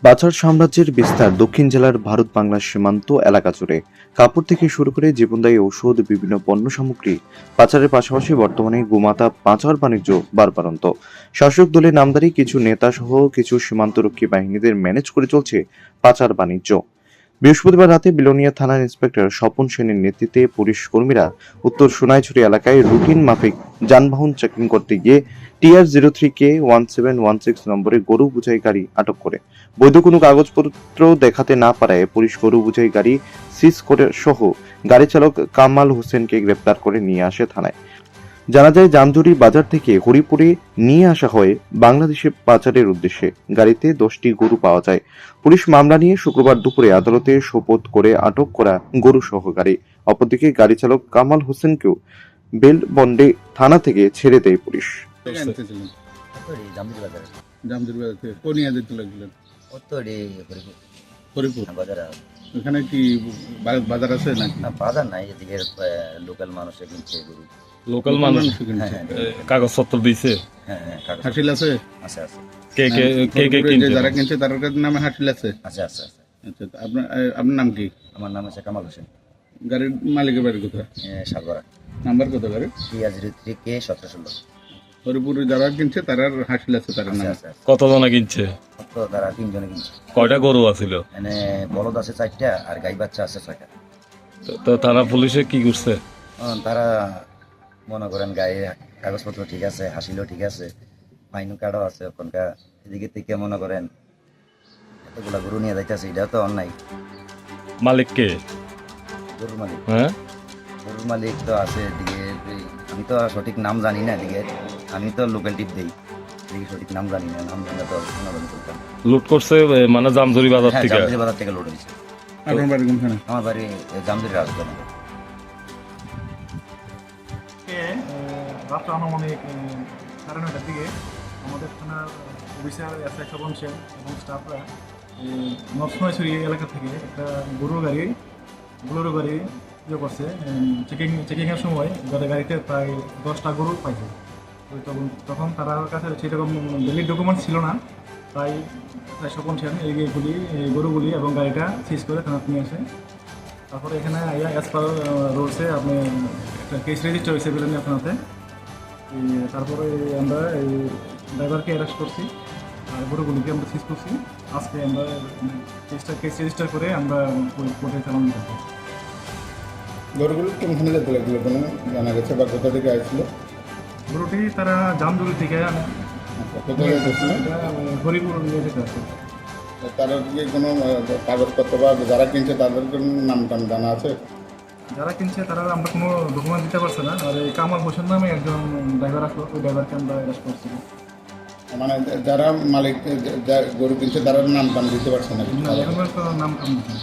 বাছার সাম্রাজ্যের বিস্তার দক্ষিণ জেলার ভারত বাংলার সীমান্ত এলাকা জুড়ে। কাপড় থেকে শুরু করে জীবনদায়ী ঔষধ, বিভিন্ন পণ্য সামগ্রী পাচারের পাশাপাশি বর্তমানে গোমাতা পাচার বাণিজ্য বারবারন্ত। শাসক দলের নামধারী কিছু নেতা সহ কিছু সীমান্তরক্ষী বাহিনীদের ম্যানেজ করে চলছে পাচার বাণিজ্য। বৃহস্পতিবার রাতে বিলোনিয়া থানার ইন্সপেক্টর স্বপন সেনের নেতৃত্বে পুলিশ কর্মীরা উত্তর সোনাইছড়ি এলাকায় রুটিন মাফিক যানবাহন চেকিং করতে গিয়ে TR03K1716 নম্বরে গরু বোঝাই গাড়ি আটক করে। বৈধ কোনো কাগজপত্র দেখাতে না পারায় পুলিশ গরু বোঝাই গাড়ি সিজ করে সহ গাড়ি চালক কামাল হোসেনকে গ্রেপ্তার করে নিয়ে আসে থানায়। জানা যায়, জামজুরি বাজার থেকে হরিপুরে নিয়ে আসা হয় বাংলাদেশে পাচারের উদ্দেশ্যে। গাড়িতে 10টি গরু পাওয়া যায়। পুলিশ মামলা নিয়ে শুক্রবার দুপুরে আদালতে সোপর্দ করে আটক করা গরু সহ গাড়ি। অপরদিকে গাড়ি চালক কামাল হোসেনকেও বেলবন্ডে থানা থেকে ছেড়ে দেয় পুলিশ। জামদির বাজারে জামদির বাজার থেকে কোন ইয়াদের তুলে গেলেন? ওত্তরে হরিপুর হরিপুর। বাজারে ওখানে কি বাজার আছে নাকি? না বাজার নাই, এদিকে লোকাল মানুষে কিনছে গরু। লোকাল মানুষ হ্যাঁ হ্যাঁ কাগজপত্র দিয়েছে। হ্যাঁ হ্যাঁ কাগজ হাসিল আছে? আছে আছে কে কে কে কে হরিপুরে যে কিনছে? যারা কিনছে তার নামে হাসিল আছে? আছে আছে আছে। আচ্ছা, আপনার আপনার নাম কি? আমার নাম হচ্ছে কামাল হোসেন, গাড়ির মালিকের বাড়ি কোথায়? সাগরা। নাম্বার কত গাড়ি? TR03K1716 হরিপুরে যারা কিনছে তার হাসিল আছে তার আছে নামে? আছে আছে। কত জনা কিনছে? তো তারা 3 জনে কিনছে। কয়টা গরু আছিল? এনে বলদ আছে 4টা আর গাই বাচ্চা আছে 6টা। তো থানা পুলিশে কি করছে? তারা মনে করেন গায়ে কাগজপত্র ঠিক আছে, হাসিলও ঠিক আছে, মাইনু কার্ডও আছে। ওখানকার এদিকে থেকে মনে করেন এতগুলা গরু নিয়ে যাইতেছে, এটাও তো অন্যায়। মালিক কে? গরুর মালিক, হ্যাঁ, গরুর মালিক তো আছে এদিকে। আমি তো সঠিক নাম জানি না এদিকে, আমি তো লোকাল টিপ দিই, এদিকে সঠিক নাম জানি না, নাম জানলে তো অনুদান করতাম। লুট করছে মানে জামজুরি বাজার হ্যাঁ, থেকে। জামদির বাজার থেকে লোড হয়েছে। আপনার বাড়ি কোনখানে? আমার বাড়ি জামদির রাজধানী। রাত্র আনুমানিক 9:30টার দিকে আমাদের থানার অফিসার SI স্বপন সেন এবং স্টাফরা নরসিংহছড়ি এলাকা থেকে একটা বোলেরো গাড়ি করছে। চেকিংয়ের সময় গাড়িতে প্রায় 10টা গরু পাইছে। তখন তার কাছে সেরকম ভ্যালিড ডকুমেন্ট ছিল না, তাই স্বপন সেন এই গরুগুলি এবং গাড়িটা সিজ করে থানাতে নিয়ে আসে। তারপরে এখানে অ্যাজ পার রুলসে আপনি একটা কেস রেজিস্টার হয়েছে বিলোনিয়া থানাতে। তারপরে আমরা এই ড্রাইভারকে অ্যারেস্ট করছি আর গরুগুলিকে আমরা সিজ করছি। আজকে আমরা কেস রেজিস্টার করে আমরা কোর্টে চালান করবো। গরুগুলো কোনখানে যেতে লাগলো কোনো জানা গেছে বা কোথা থেকে আসছিল? গরুটি তারা জামজুরি থেকে কোথায় যেতেছিল? হরিপুর নিয়ে যেতে আসছে। তারা কি কোনো কাগজপত্র বা যারা কিনছে তাদের কোনো নাম টাম জানা আছে? যারা কিনছে তারা আমরা কোনো ডকুমেন্ট দিতে পারছে না। আর এই কামাল হোসেন নামে একজন ড্রাইভার আসলো, ওই ড্রাইভারকে আমরা অ্যারেস্ট করছি। মানে যারা মালিক গরু কিনছে তারা নাম টাম দিতে পারছে না? না, এখন তো নাম টাম দিচ্ছে না।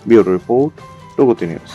ব্যুরো রিপোর্ট, প্রগতি নিউজ।